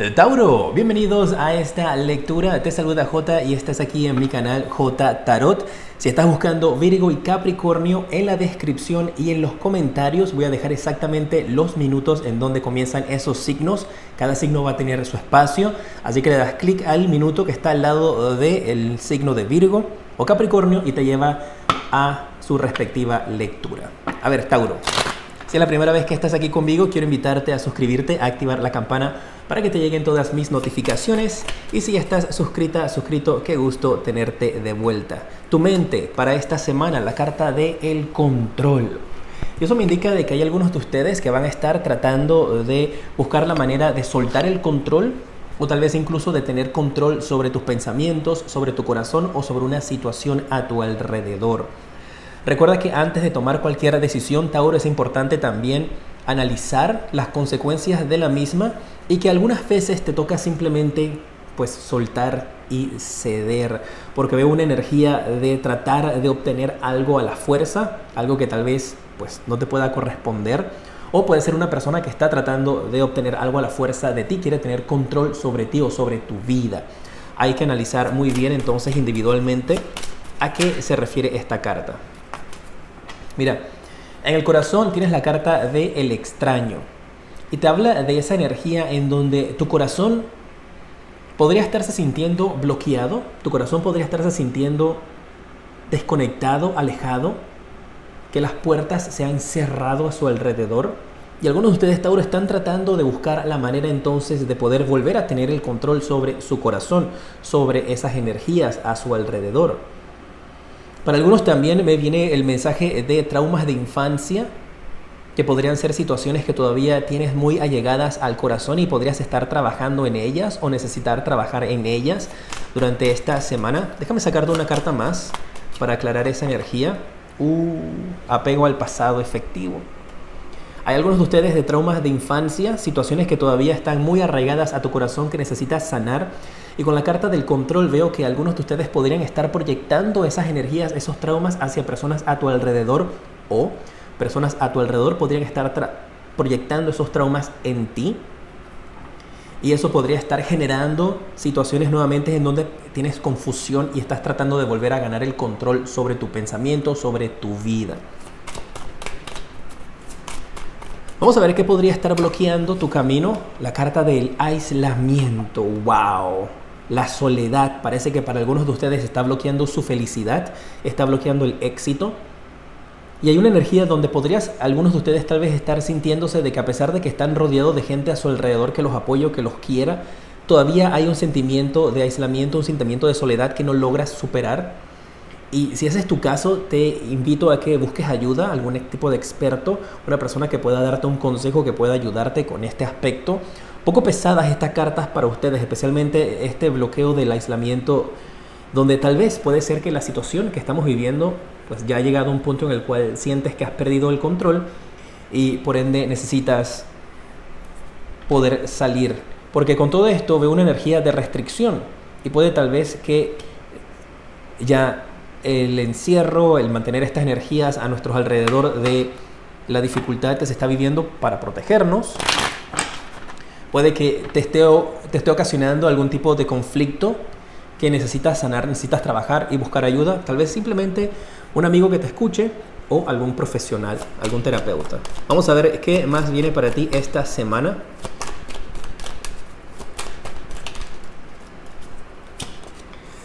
Tauro, bienvenidos a esta lectura. Te saluda J y estás aquí en mi canal J Tarot. Si estás buscando Virgo y Capricornio, en la descripción y en los comentarios voy a dejar exactamente los minutos en donde comienzan esos signos. Cada signo va a tener su espacio, así que le das clic al minuto que está al lado del signo de Virgo o Capricornio y te lleva a su respectiva lectura. A ver, Tauro. Si es la primera vez que estás aquí conmigo, quiero invitarte a suscribirte, a activar la campana para que te lleguen todas mis notificaciones. Y si ya estás suscrito, qué gusto tenerte de vuelta. Tu mente para esta semana, la carta del control. Y eso me indica de que hay algunos de ustedes que van a estar tratando de buscar la manera de soltar el control o tal vez incluso de tener control sobre tus pensamientos, sobre tu corazón o sobre una situación a tu alrededor. Recuerda que antes de tomar cualquier decisión, Tauro, es importante también analizar las consecuencias de la misma y que algunas veces te toca simplemente pues soltar y ceder, porque veo una energía de tratar de obtener algo a la fuerza, algo que tal vez pues no te pueda corresponder, o puede ser una persona que está tratando de obtener algo a la fuerza de ti, quiere tener control sobre ti o sobre tu vida. Hay que analizar muy bien entonces individualmente a qué se refiere esta carta. Mira, en el corazón tienes la carta de el extraño y te habla de esa energía en donde tu corazón podría estarse sintiendo bloqueado, tu corazón podría estarse sintiendo desconectado, alejado, que las puertas se han cerrado a su alrededor. Y algunos de ustedes, Tauro, están tratando de buscar la manera entonces de poder volver a tener el control sobre su corazón, sobre esas energías a su alrededor. Para algunos también me viene el mensaje de traumas de infancia, que podrían ser situaciones que todavía tienes muy allegadas al corazón y podrías estar trabajando en ellas o necesitar trabajar en ellas durante esta semana. Déjame sacarte una carta más para aclarar esa energía. Apego al pasado efectivo. Hay algunos de ustedes de traumas de infancia, situaciones que todavía están muy arraigadas a tu corazón que necesitas sanar. Y con la carta del control veo que algunos de ustedes podrían estar proyectando esas energías, esos traumas hacia personas a tu alrededor, o personas a tu alrededor podrían estar proyectando esos traumas en ti. Y eso podría estar generando situaciones nuevamente en donde tienes confusión y estás tratando de volver a ganar el control sobre tu pensamiento, sobre tu vida. Vamos a ver qué podría estar bloqueando tu camino. La carta del aislamiento. ¡Wow! La soledad. Parece que para algunos de ustedes está bloqueando su felicidad, está bloqueando el éxito. Y hay una energía donde podrías, algunos de ustedes tal vez estar sintiéndose de que a pesar de que están rodeados de gente a su alrededor que los apoye, que los quiera, todavía hay un sentimiento de aislamiento, un sentimiento de soledad que no logras superar. Y si ese es tu caso, te invito a que busques ayuda, algún tipo de experto, una persona que pueda darte un consejo, que pueda ayudarte con este aspecto. Un poco pesadas estas cartas para ustedes, especialmente este bloqueo del aislamiento, donde tal vez puede ser que la situación que estamos viviendo pues ya ha llegado a un punto en el cual sientes que has perdido el control y por ende necesitas poder salir. Porque con todo esto veo una energía de restricción y puede tal vez que ya el encierro, el mantener estas energías a nuestros alrededor de la dificultad que se está viviendo para protegernos, puede que te esté ocasionando algún tipo de conflicto que necesitas sanar, necesitas trabajar y buscar ayuda, tal vez simplemente un amigo que te escuche o algún profesional, algún terapeuta. Vamos a ver qué más viene para ti esta semana.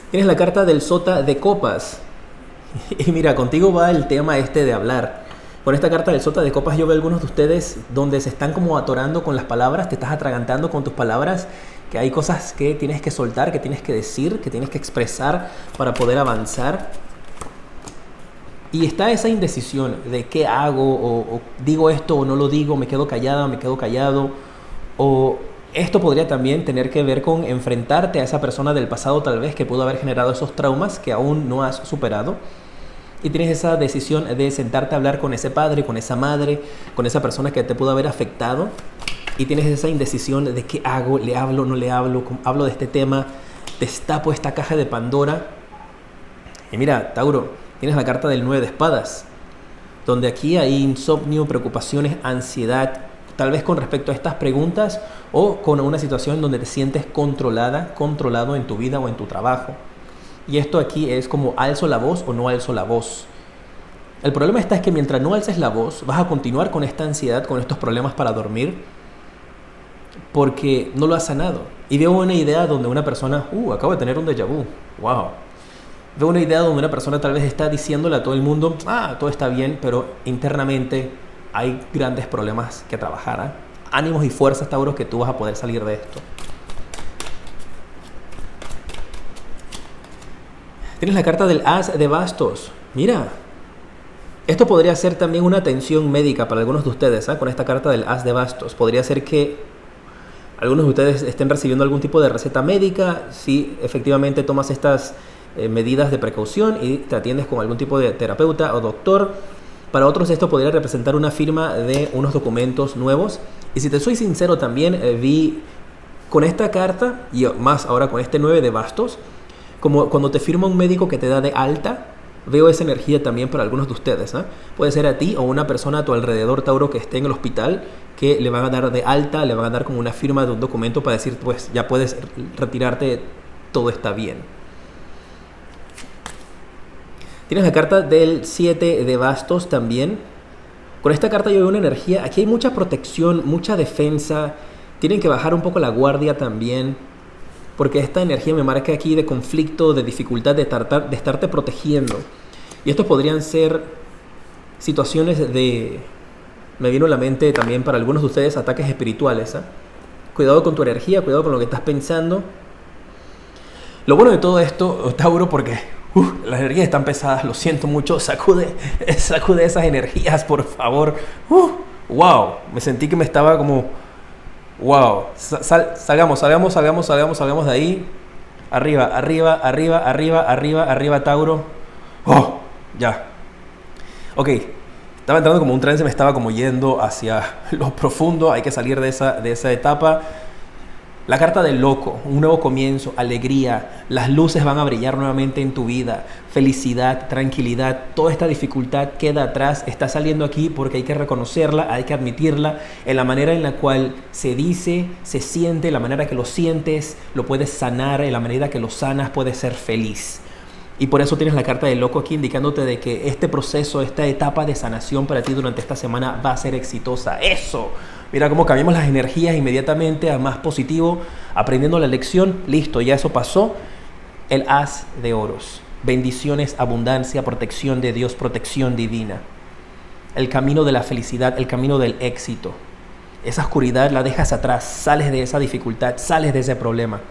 Tienes la carta del sota de copas. Y mira, contigo va el tema de hablar. Con esta carta del sota de copas yo veo a algunos de ustedes donde se están como atorando con las palabras, te estás atragantando con tus palabras, que hay cosas que tienes que soltar, que tienes que decir, que tienes que expresar para poder avanzar. Y está esa indecisión de qué hago, o digo esto o no lo digo, me quedo callada, me quedo callado, o esto podría también tener que ver con enfrentarte a esa persona del pasado tal vez que pudo haber generado esos traumas que aún no has superado. Y tienes esa decisión de sentarte a hablar con ese padre, con esa madre, con esa persona que te pudo haber afectado. Y tienes esa indecisión de qué hago, le hablo, no le hablo, hablo de este tema, destapo esta caja de Pandora. Y mira, Tauro, tienes la carta del 9 de espadas, donde aquí hay insomnio, preocupaciones, ansiedad, tal vez con respecto a estas preguntas o con una situación donde te sientes controlado en tu vida o en tu trabajo. Y esto aquí es como alzo la voz o no alzo la voz. El problema es que mientras no alces la voz, vas a continuar con esta ansiedad, con estos problemas para dormir, porque no lo has sanado. Y veo una idea donde una persona, acabo de tener un déjà vu, wow. Veo una idea donde una persona tal vez está diciéndole a todo el mundo, todo está bien, pero internamente hay grandes problemas que trabajar. Ánimos y fuerzas, Tauro, que tú vas a poder salir de esto. Tienes la carta del As de Bastos. Mira, esto podría ser también una atención médica para algunos de ustedes, con esta carta del As de Bastos. Podría ser que algunos de ustedes estén recibiendo algún tipo de receta médica, si efectivamente tomas estas medidas de precaución y te atiendes con algún tipo de terapeuta o doctor. Para otros esto podría representar una firma de unos documentos nuevos. Y si te soy sincero también, vi con esta carta, y más ahora con este 9 de bastos, como cuando te firma un médico que te da de alta, veo esa energía también para algunos de ustedes. Puede ser a ti o una persona a tu alrededor, Tauro, que esté en el hospital, que le van a dar de alta, le van a dar como una firma de un documento para decir, pues ya puedes retirarte, todo está bien. Tienes la carta del 7 de bastos también. Con esta carta yo veo una energía, aquí hay mucha protección, mucha defensa, tienen que bajar un poco la guardia también, porque esta energía me marca aquí de conflicto, de dificultad, de estarte protegiendo. Y estos podrían ser situaciones de, me vino a la mente también para algunos de ustedes, ataques espirituales. Cuidado con tu energía, cuidado con lo que estás pensando. Lo bueno de todo esto, Tauro, porque las energías están pesadas, lo siento mucho, sacude esas energías, por favor. Wow, me sentí que me estaba como, wow, salgamos de ahí. Arriba, Tauro. Ya. Ok, estaba entrando como un trance, me estaba como yendo hacia lo profundo, hay que salir de esa etapa. La carta del loco, un nuevo comienzo, alegría, las luces van a brillar nuevamente en tu vida, felicidad, tranquilidad, toda esta dificultad queda atrás, está saliendo aquí porque hay que reconocerla, hay que admitirla, en la manera en la cual se dice, se siente, la manera que lo sientes, lo puedes sanar, en la manera que lo sanas puedes ser feliz. Y por eso tienes la carta del loco aquí indicándote de que este proceso, esta etapa de sanación para ti durante esta semana va a ser exitosa. ¡Eso! Mira cómo cambiamos las energías inmediatamente a más positivo, aprendiendo la lección. Listo, ya eso pasó. El As de Oros. Bendiciones, abundancia, protección de Dios, protección divina. El camino de la felicidad, el camino del éxito. Esa oscuridad la dejas atrás, sales de esa dificultad, sales de ese problema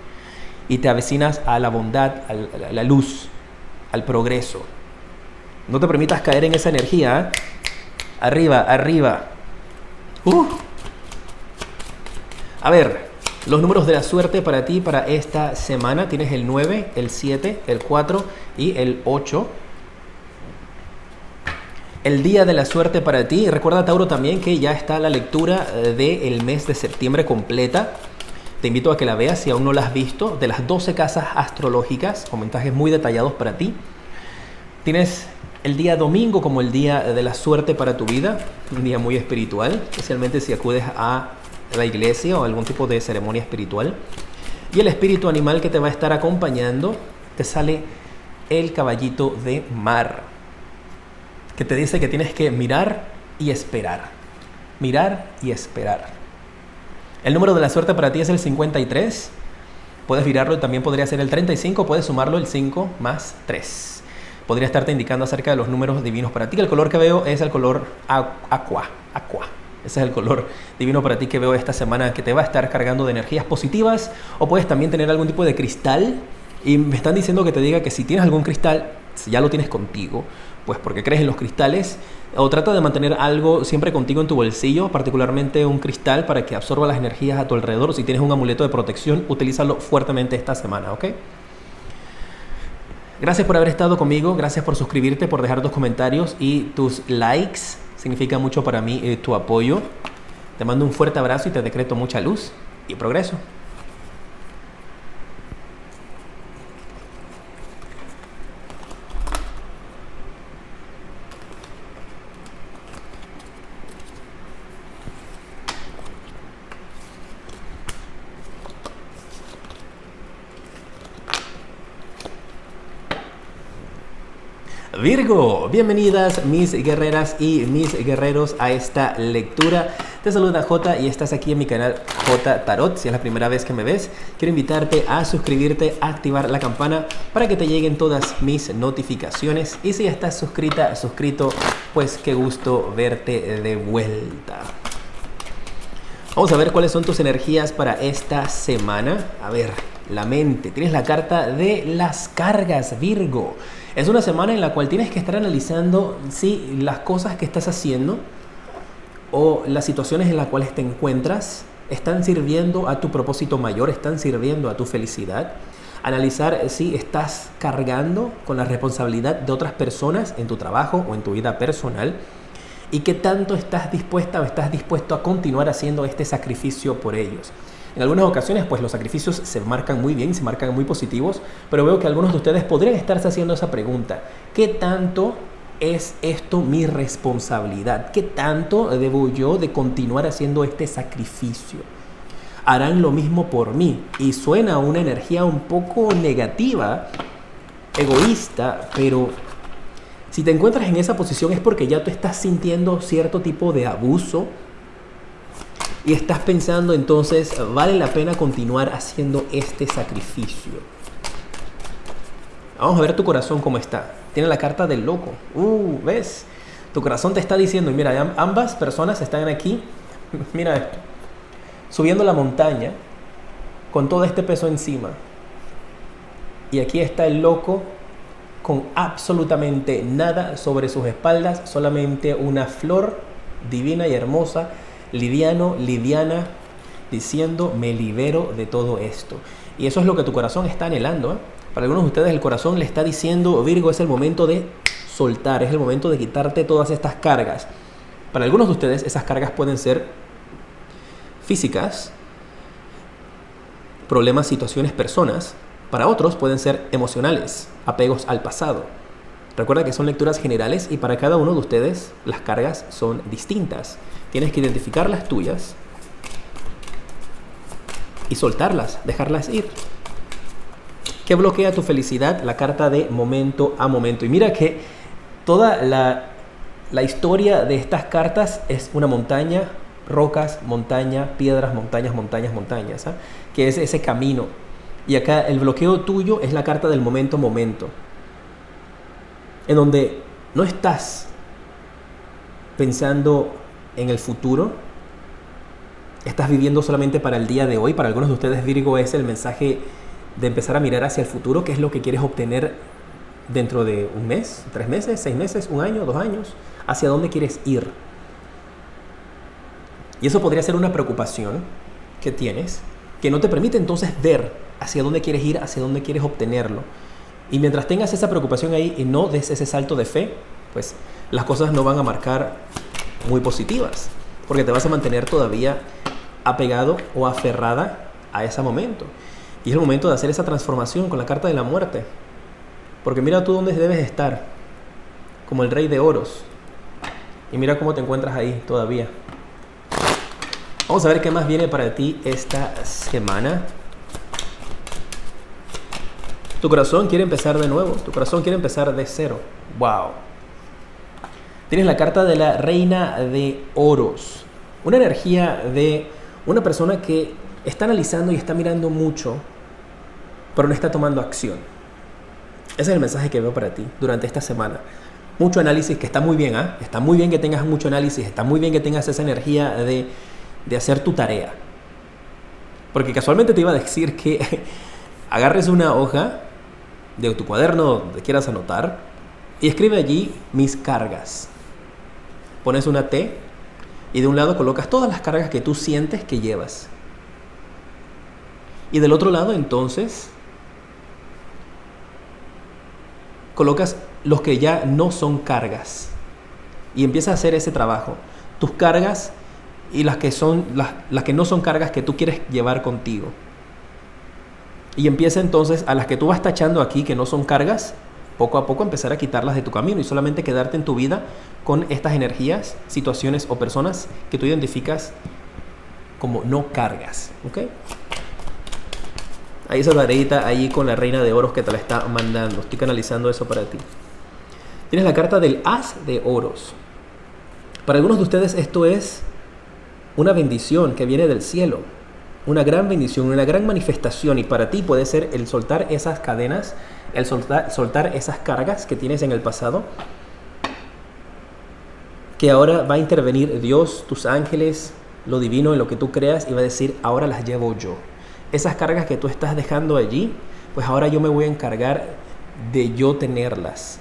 y te avecinas a la bondad, a la luz, al progreso. No te permitas caer en esa energía. Arriba. A ver, los números de la suerte para ti para esta semana. Tienes el 9, el 7, el 4 y el 8. El día de la suerte para ti. Recuerda, Tauro, también que ya está la lectura del mes de septiembre completa. Te invito a que la veas si aún no la has visto. De las 12 casas astrológicas, con mensajes muy detallados para ti. Tienes el día domingo como el día de la suerte para tu vida. Un día muy espiritual, especialmente si acudes a la iglesia o algún tipo de ceremonia espiritual. Y el espíritu animal que te va a estar acompañando, te sale el caballito de mar, que te dice que tienes que mirar y esperar. Mirar y esperar. El número de la suerte para ti es el 53. Puedes virarlo, también podría ser el 35. Puedes sumarlo, el 5 más 3. Podría estarte indicando acerca de los números divinos para ti. El color que veo es el color aqua. Ese es el color divino para ti que veo esta semana, que te va a estar cargando de energías positivas. O puedes también tener algún tipo de cristal. Y me están diciendo que te diga que si tienes algún cristal, si ya lo tienes contigo, pues porque crees en los cristales, o trata de mantener algo siempre contigo en tu bolsillo, particularmente un cristal para que absorba las energías a tu alrededor. Si tienes un amuleto de protección, utilízalo fuertemente esta semana, ¿ok? Gracias por haber estado conmigo, gracias por suscribirte, por dejar tus comentarios y tus likes. Significa mucho para mí tu apoyo. Te mando un fuerte abrazo y te decreto mucha luz y progreso. Virgo, bienvenidas mis guerreras y mis guerreros a esta lectura. Te saluda J y estás aquí en mi canal J Tarot. Si es la primera vez que me ves, quiero invitarte a suscribirte, a activar la campana para que te lleguen todas mis notificaciones. Y si ya estás suscrita, suscrito, pues qué gusto verte de vuelta. Vamos a ver cuáles son tus energías para esta semana. A ver, la mente. Tienes la carta de las cargas, Virgo. Es una semana en la cual tienes que estar analizando si las cosas que estás haciendo o las situaciones en las cuales te encuentras están sirviendo a tu propósito mayor, están sirviendo a tu felicidad. Analizar si estás cargando con la responsabilidad de otras personas en tu trabajo o en tu vida personal y qué tanto estás dispuesta o estás dispuesto a continuar haciendo este sacrificio por ellos. En algunas ocasiones, pues los sacrificios se marcan muy bien, se marcan muy positivos, pero veo que algunos de ustedes podrían estarse haciendo esa pregunta. ¿Qué tanto es esto mi responsabilidad? ¿Qué tanto debo yo de continuar haciendo este sacrificio? ¿Harán lo mismo por mí? Y suena una energía un poco negativa, egoísta, pero si te encuentras en esa posición es porque ya tú estás sintiendo cierto tipo de abuso y estás pensando entonces, ¿vale la pena continuar haciendo este sacrificio? Vamos a ver tu corazón cómo está. Tiene la carta del loco. ¿Ves? Tu corazón te está diciendo, y mira, ambas personas están aquí, mira esto, subiendo la montaña con todo este peso encima. Y aquí está el loco con absolutamente nada sobre sus espaldas, solamente una flor divina y hermosa, liviana, diciendo, me libero de todo esto. Y eso es lo que tu corazón está anhelando, ¿eh? Para algunos de ustedes el corazón le está diciendo, Virgo, es el momento de soltar, es el momento de quitarte todas estas cargas. Para algunos de ustedes esas cargas pueden ser físicas, problemas, situaciones, personas. Para otros pueden ser emocionales, apegos al pasado. Recuerda que son lecturas generales y para cada uno de ustedes las cargas son distintas. Tienes que identificar las tuyas y soltarlas, dejarlas ir. ¿Qué bloquea tu felicidad? La carta de momento a momento. Y mira que toda la historia de estas cartas es una montaña, rocas, montaña, piedras, montañas, ¿eh? Que es ese camino. Y acá el bloqueo tuyo es la carta del momento a momento, en donde no estás pensando en el futuro, estás viviendo solamente para el día de hoy. Para algunos de ustedes, Virgo, es el mensaje de empezar a mirar hacia el futuro, qué es lo que quieres obtener dentro de un mes, 3 meses, 6 meses, 1 año, 2 años, hacia dónde quieres ir. Y eso podría ser una preocupación que tienes, que no te permite entonces ver hacia dónde quieres ir, hacia dónde quieres obtenerlo. Y mientras tengas esa preocupación ahí y no des ese salto de fe, pues las cosas no van a marcar muy positivas, porque te vas a mantener todavía apegado o aferrada a ese momento. Y es el momento de hacer esa transformación con la carta de la muerte. Porque mira tú dónde debes estar, como el rey de oros. Y mira cómo te encuentras ahí todavía. Vamos a ver qué más viene para ti esta semana. Tu corazón quiere empezar de nuevo. Tu corazón quiere empezar de cero. ¡Wow! Tienes la carta de la reina de oros. Una energía de una persona que está analizando y está mirando mucho, pero no está tomando acción. Ese es el mensaje que veo para ti durante esta semana. Mucho análisis, que está muy bien, ¿eh? Está muy bien que tengas mucho análisis, está muy bien que tengas esa energía de hacer tu tarea. Porque casualmente te iba a decir que agarres una hoja de tu cuaderno donde quieras anotar y escribe allí mis cargas. Pones una T y de un lado colocas todas las cargas que tú sientes que llevas. Y del otro lado entonces colocas los que ya no son cargas y empiezas a hacer ese trabajo. Tus cargas y las que no son cargas que tú quieres llevar contigo. Y empieza entonces a las que tú vas tachando aquí que no son cargas, poco a poco empezar a quitarlas de tu camino y solamente quedarte en tu vida con estas energías, situaciones o personas que tú identificas como no cargas. ¿Ok? Ahí esa tareita ahí con la reina de oros que te la está mandando. Estoy canalizando eso para ti. Tienes la carta del As de Oros. Para algunos de ustedes esto es una bendición que viene del cielo. Una gran bendición, una gran manifestación. Y para ti puede ser el soltar esas cadenas, el soltar esas cargas que tienes en el pasado. Que ahora va a intervenir Dios, tus ángeles, lo divino en lo que tú creas y va a decir, ahora las llevo yo. Esas cargas que tú estás dejando allí, pues ahora yo me voy a encargar de yo tenerlas.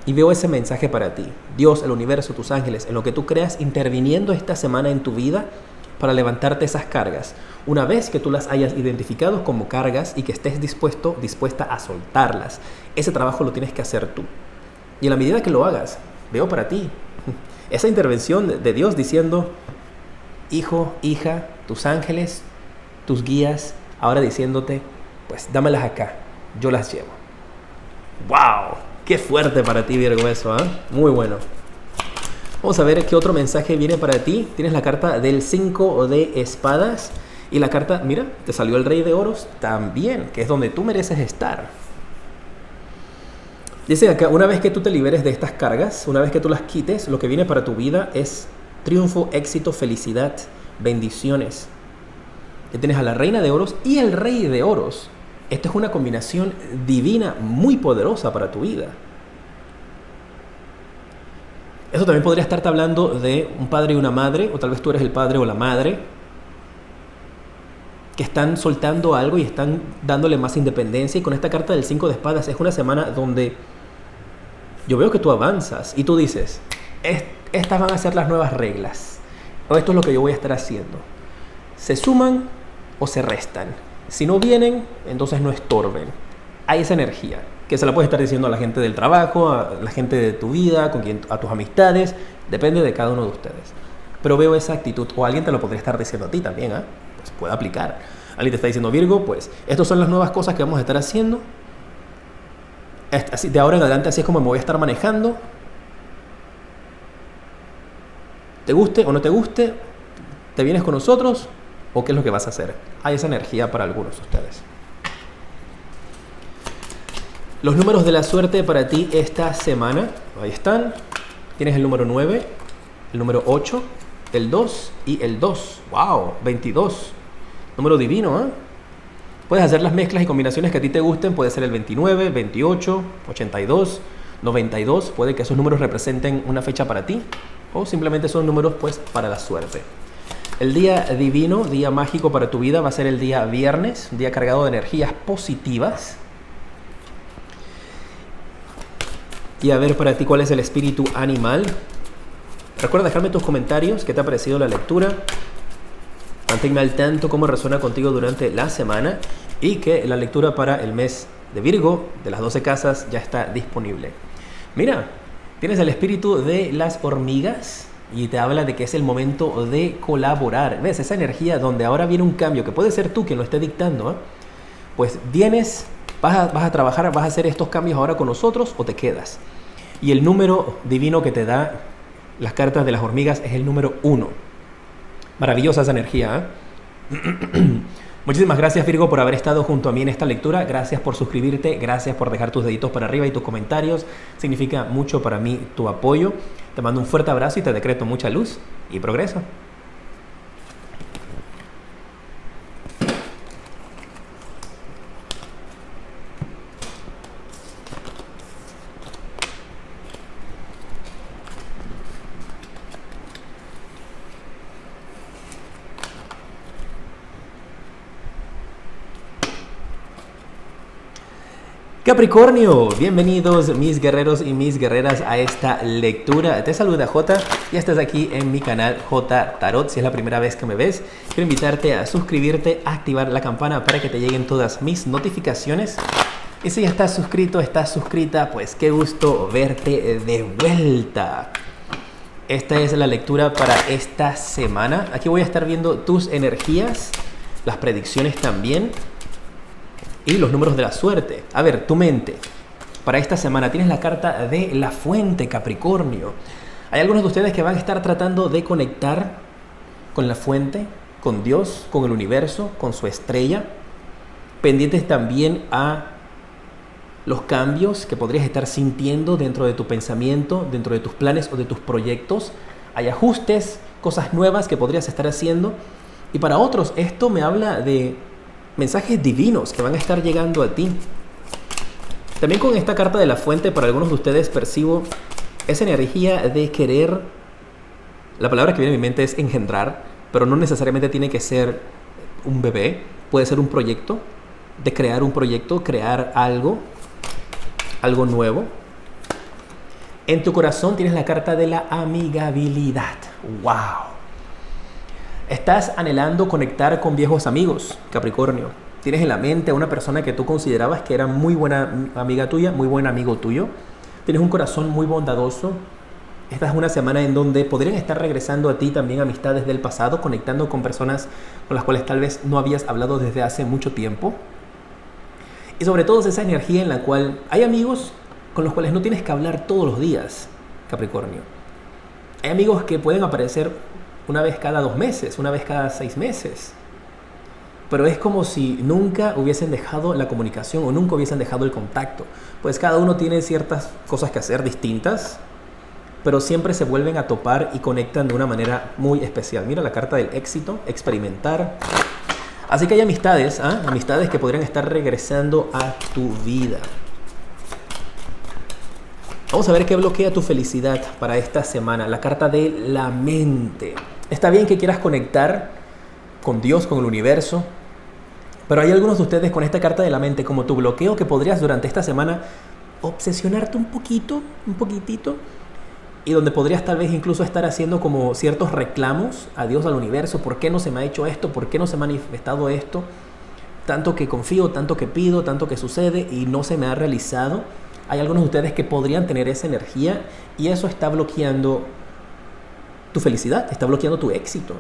Y veo ese mensaje para ti. Dios, el universo, tus ángeles, en lo que tú creas, interviniendo esta semana en tu vida para levantarte esas cargas. Una vez que tú las hayas identificado como cargas y que estés dispuesta a soltarlas. Ese trabajo lo tienes que hacer tú. Y en la medida que lo hagas, veo para ti esa intervención de Dios diciendo, hijo, hija, tus ángeles, tus guías, ahora diciéndote, pues dámelas acá, yo las llevo. ¡Wow! ¡Qué fuerte para ti, Virgo, eso! Muy bueno. Vamos a ver qué otro mensaje viene para ti. Tienes la carta del 5 de espadas y la carta, mira, te salió el Rey de Oros también, que es donde tú mereces estar. Dice acá, una vez que tú te liberes de estas cargas, una vez que tú las quites, lo que viene para tu vida es triunfo, éxito, felicidad, bendiciones. Ya tienes a la Reina de Oros y el Rey de Oros. Esto es una combinación divina muy poderosa para tu vida. Eso también podría estarte hablando de un padre y una madre, o tal vez tú eres el padre o la madre, que están soltando algo y están dándole más independencia. Y con esta carta del 5 de espadas es una semana donde yo veo que tú avanzas y tú dices, estas van a ser las nuevas reglas, o esto es lo que yo voy a estar haciendo. Se suman o se restan. Si no vienen, entonces no estorben. Hay esa energía que se la puedes estar diciendo a la gente del trabajo, a la gente de tu vida, a tus amistades, depende de cada uno de ustedes. Pero veo esa actitud, o alguien te lo podría estar diciendo a ti también, pues puede aplicar. Alguien te está diciendo, Virgo, pues estas son las nuevas cosas que vamos a estar haciendo. De ahora en adelante así es como me voy a estar manejando. Te guste o no te guste, ¿te vienes con nosotros o qué es lo que vas a hacer? Hay esa energía para algunos de ustedes. Los números de la suerte para ti esta semana, ahí están. Tienes el número 9, el número 8, el 2 y el 2. ¡Wow! 22. Número divino, Puedes hacer las mezclas y combinaciones que a ti te gusten. Puede ser el 29, 28, 82, 92. Puede que esos números representen una fecha para ti. O simplemente son números pues para la suerte. El día divino, día mágico para tu vida va a ser el día viernes. Un día cargado de energías positivas. Y a ver para ti cuál es el espíritu animal. Recuerda dejarme tus comentarios, qué te ha parecido la lectura. Manténme al tanto cómo resuena contigo durante la semana y que la lectura para el mes de Virgo, de las 12 casas, ya está disponible. Mira, tienes el espíritu de las hormigas y te habla de que es el momento de colaborar. ¿Ves? Esa energía donde ahora viene un cambio, que puede ser tú quien lo esté dictando, Pues vienes, vas a trabajar, vas a hacer estos cambios ahora con nosotros o te quedas. Y el número divino que te da las cartas de las hormigas es el número 1. Maravillosa esa energía, Muchísimas gracias, Virgo, por haber estado junto a mí en esta lectura. Gracias por suscribirte, gracias por dejar tus deditos para arriba y tus comentarios. Significa mucho para mí tu apoyo. Te mando un fuerte abrazo y te decreto mucha luz y progreso. Capricornio, bienvenidos mis guerreros y mis guerreras a esta lectura. Te saluda J y estás aquí en mi canal J Tarot. Si es la primera vez que me ves, quiero invitarte a suscribirte, a activar la campana para que te lleguen todas mis notificaciones. Y si ya estás suscrito, estás suscrita, pues qué gusto verte de vuelta. Esta es la lectura para esta semana. Aquí voy a estar viendo tus energías, las predicciones también. Y los números de la suerte. A ver, tu mente. Para esta semana tienes la carta de la fuente, Capricornio. Hay algunos de ustedes que van a estar tratando de conectar con la fuente, con Dios, con el universo, con su estrella. Pendientes también a los cambios que podrías estar sintiendo dentro de tu pensamiento, dentro de tus planes o de tus proyectos. Hay ajustes, cosas nuevas que podrías estar haciendo. Y para otros esto me habla de mensajes divinos que van a estar llegando a ti. También con esta carta de la fuente, para algunos de ustedes percibo esa energía de querer. La palabra que viene a mi mente es engendrar, pero no necesariamente tiene que ser un bebé. Puede ser un proyecto, de crear un proyecto, crear algo nuevo. En tu corazón tienes la carta de la amigabilidad. ¡Wow! Estás anhelando conectar con viejos amigos, Capricornio. Tienes en la mente a una persona que tú considerabas que era muy buena amiga tuya, muy buen amigo tuyo. Tienes un corazón muy bondadoso. Esta es una semana en donde podrían estar regresando a ti también amistades del pasado, conectando con personas con las cuales tal vez no habías hablado desde hace mucho tiempo. Y sobre todo esa energía en la cual hay amigos con los cuales no tienes que hablar todos los días, Capricornio. Hay amigos que pueden aparecer una vez cada 2 meses, una vez cada 6 meses. Pero es como si nunca hubiesen dejado la comunicación o nunca hubiesen dejado el contacto. Pues cada uno tiene ciertas cosas que hacer distintas, pero siempre se vuelven a topar y conectan de una manera muy especial. Mira la carta del éxito, experimentar. Así que hay amistades, amistades que podrían estar regresando a tu vida. Vamos a ver qué bloquea tu felicidad para esta semana. La carta de la mente. Está bien que quieras conectar con Dios, con el universo, pero hay algunos de ustedes con esta carta de la mente como tu bloqueo que podrías durante esta semana obsesionarte un poquitito, y donde podrías tal vez incluso estar haciendo como ciertos reclamos a Dios, al universo. ¿Por qué no se me ha hecho esto? ¿Por qué no se me ha manifestado esto? Tanto que confío, tanto que pido, tanto que sucede y no se me ha realizado. Hay algunos de ustedes que podrían tener esa energía y eso está bloqueando tu felicidad, está bloqueando tu éxito.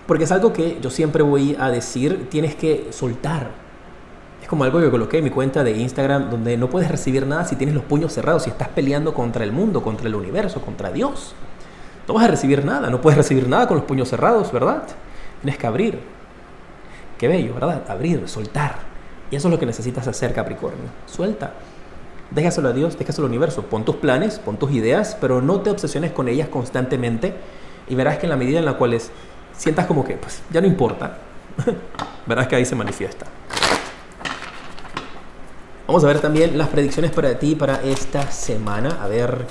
Porque es algo que yo siempre voy a decir, tienes que soltar. Es como algo que coloqué en mi cuenta de Instagram, donde no puedes recibir nada si tienes los puños cerrados, si estás peleando contra el mundo, contra el universo, contra Dios. No vas a recibir nada, no puedes recibir nada con los puños cerrados, ¿verdad? Tienes que abrir. Qué bello, ¿verdad? Abrir, soltar. Y eso es lo que necesitas hacer, Capricornio. Suelta. Déjaselo a Dios, déjaselo al universo. Pon tus planes, pon tus ideas, pero no te obsesiones con ellas constantemente. Y verás que en la medida en la cual sientas como que pues, ya no importa, verás que ahí se manifiesta. Vamos a ver también las predicciones para ti para esta semana. A ver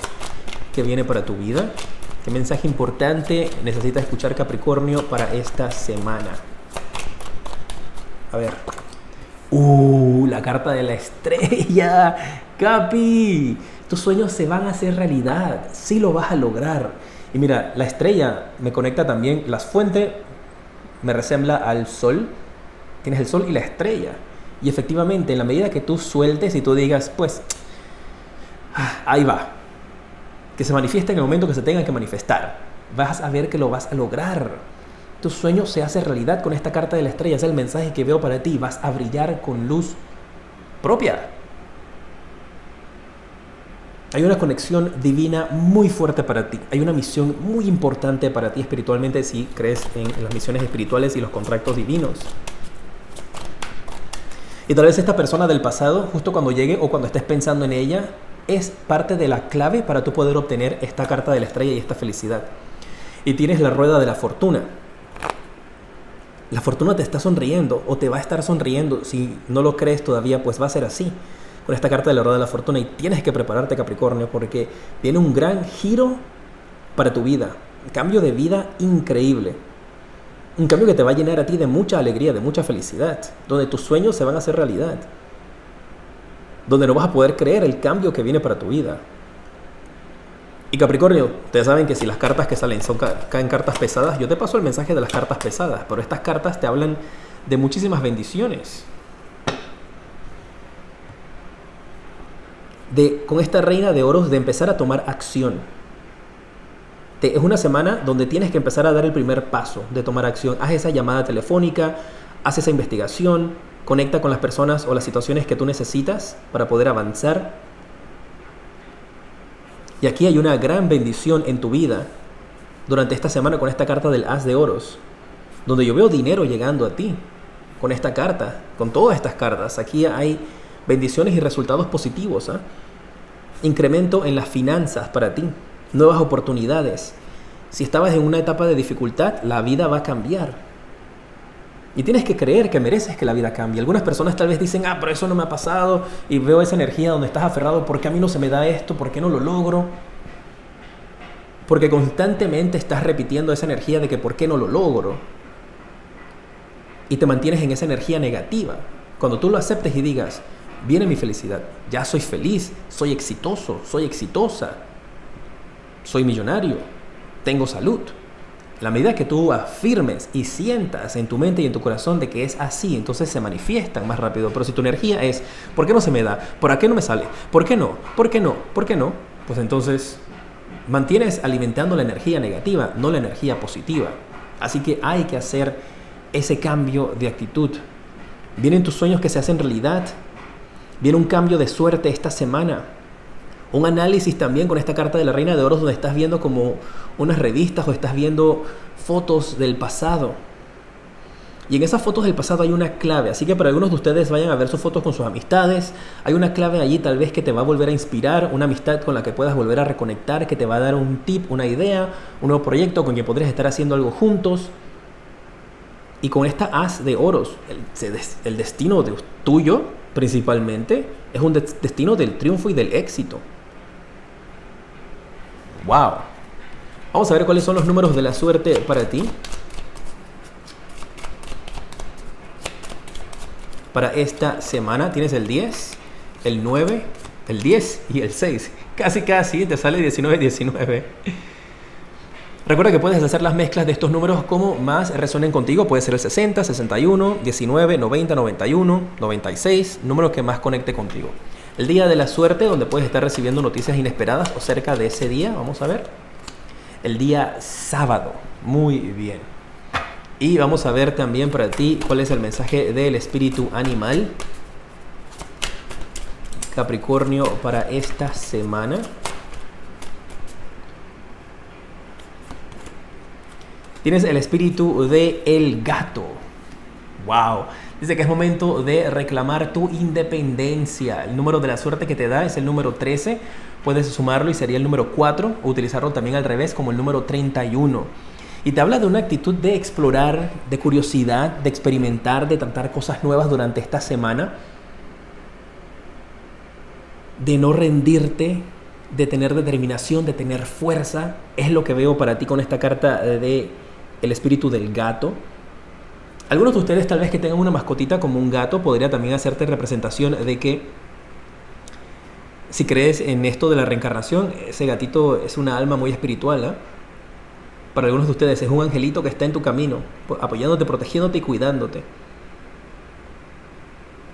qué viene para tu vida. ¿Qué mensaje importante necesitas escuchar, Capricornio, para esta semana? A ver. La carta de la estrella. Capi, tus sueños se van a hacer realidad. Sí lo vas a lograr. Y mira, la estrella me conecta también. La fuente me resembla al sol. Tienes el sol y la estrella. Y efectivamente, en la medida que tú sueltes y tú digas, pues, ahí va. Que se manifieste en el momento que se tenga que manifestar. Vas a ver que lo vas a lograr. Tu sueño se hace realidad con esta carta de la estrella. Es el mensaje que veo para ti. Vas a brillar con luz propia. Hay una conexión divina muy fuerte para ti. Hay una misión muy importante para ti espiritualmente si crees en las misiones espirituales y los contratos divinos. Y tal vez esta persona del pasado, justo cuando llegue o cuando estés pensando en ella, es parte de la clave para tú poder obtener esta carta de la estrella y esta felicidad. Y tienes la rueda de la fortuna. La fortuna te está sonriendo o te va a estar sonriendo. Si no lo crees todavía, pues va a ser así con esta carta de la rueda de la fortuna. Y tienes que prepararte, Capricornio, porque viene un gran giro para tu vida. Un cambio de vida increíble. Un cambio que te va a llenar a ti de mucha alegría, de mucha felicidad. Donde tus sueños se van a hacer realidad. Donde no vas a poder creer el cambio que viene para tu vida. Y Capricornio, ustedes saben que si las cartas que salen caen cartas pesadas, yo te paso el mensaje de las cartas pesadas, pero estas cartas te hablan de muchísimas bendiciones. Con esta reina de oros, de empezar a tomar acción. Es una semana donde tienes que empezar a dar el primer paso de tomar acción. Haz esa llamada telefónica, haz esa investigación, conecta con las personas o las situaciones que tú necesitas para poder avanzar. Y aquí hay una gran bendición en tu vida durante esta semana con esta carta del As de Oros, donde yo veo dinero llegando a ti con esta carta, con todas estas cartas. Aquí hay bendiciones y resultados positivos, ¿eh? Incremento en las finanzas para ti, nuevas oportunidades. Si estabas en una etapa de dificultad, la vida va a cambiar. Y tienes que creer que mereces que la vida cambie. Algunas personas tal vez dicen, pero eso no me ha pasado, y veo esa energía donde estás aferrado, ¿por qué a mí no se me da esto? ¿Por qué no lo logro? Porque constantemente estás repitiendo esa energía de que ¿por qué no lo logro? Y te mantienes en esa energía negativa. Cuando tú lo aceptes y digas, viene mi felicidad, ya soy feliz, soy exitoso, soy exitosa, soy millonario, tengo salud. En la medida que tú afirmes y sientas en tu mente y en tu corazón de que es así, entonces se manifiestan más rápido. Pero si tu energía es, ¿por qué no se me da? ¿Por qué no me sale? ¿Por qué no? ¿Por qué no? ¿Por qué no? Pues entonces mantienes alimentando la energía negativa, no la energía positiva. Así que hay que hacer ese cambio de actitud. Vienen tus sueños que se hacen realidad. Viene un cambio de suerte esta semana. Un análisis también con esta carta de la Reina de Oros donde estás viendo como unas revistas o estás viendo fotos del pasado. Y en esas fotos del pasado hay una clave. Así que para algunos de ustedes vayan a ver sus fotos con sus amistades. Hay una clave allí tal vez que te va a volver a inspirar. Una amistad con la que puedas volver a reconectar. Que te va a dar un tip, una idea, un nuevo proyecto con quien podrías estar haciendo algo juntos. Y con esta as de oros, el destino tuyo principalmente es un destino del triunfo y del éxito. ¡Wow! Vamos a ver cuáles son los números de la suerte para ti. Para esta semana tienes el 10, el 9, el 10 y el 6. Casi te sale 19. Recuerda que puedes hacer las mezclas de estos números como más resuenen contigo. Puede ser el 60, 61, 19, 90, 91, 96, número que más conecte contigo. El día de la suerte, donde puedes estar recibiendo noticias inesperadas o cerca de ese día. Vamos a ver. El día sábado. Muy bien. Y vamos a ver también para ti cuál es el mensaje del espíritu animal. Capricornio para esta semana. Tienes el espíritu del gato. ¡Wow! Dice que es momento de reclamar tu independencia. El número de la suerte que te da es el número 13. Puedes sumarlo y sería el número 4. O utilizarlo también al revés como el número 31. Y te habla de una actitud de explorar, de curiosidad, de experimentar, de tratar cosas nuevas durante esta semana. De no rendirte, de tener determinación, de tener fuerza. Es lo que veo para ti con esta carta de el espíritu del gato. Algunos de ustedes tal vez que tengan una mascotita como un gato podría también hacerte representación de que si crees en esto de la reencarnación, ese gatito es una alma muy espiritual, ¿eh? Para algunos de ustedes es un angelito que está en tu camino, apoyándote, protegiéndote y cuidándote.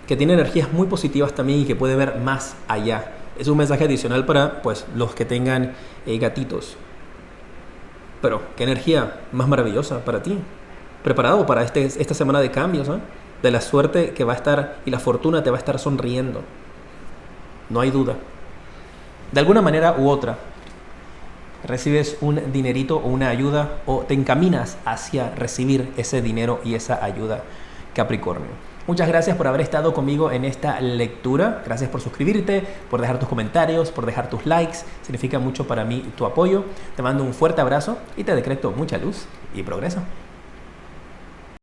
Que tiene energías muy positivas también y que puede ver más allá. Es un mensaje adicional para los que tengan gatitos. Pero qué energía más maravillosa para ti. Preparado para esta semana de cambios, ¿eh? De la suerte que va a estar y la fortuna te va a estar sonriendo. No hay duda. De alguna manera u otra, recibes un dinerito o una ayuda o te encaminas hacia recibir ese dinero y esa ayuda, Capricornio. Muchas gracias por haber estado conmigo en esta lectura. Gracias por suscribirte, por dejar tus comentarios, por dejar tus likes. Significa mucho para mí tu apoyo. Te mando un fuerte abrazo y te decreto mucha luz y progreso.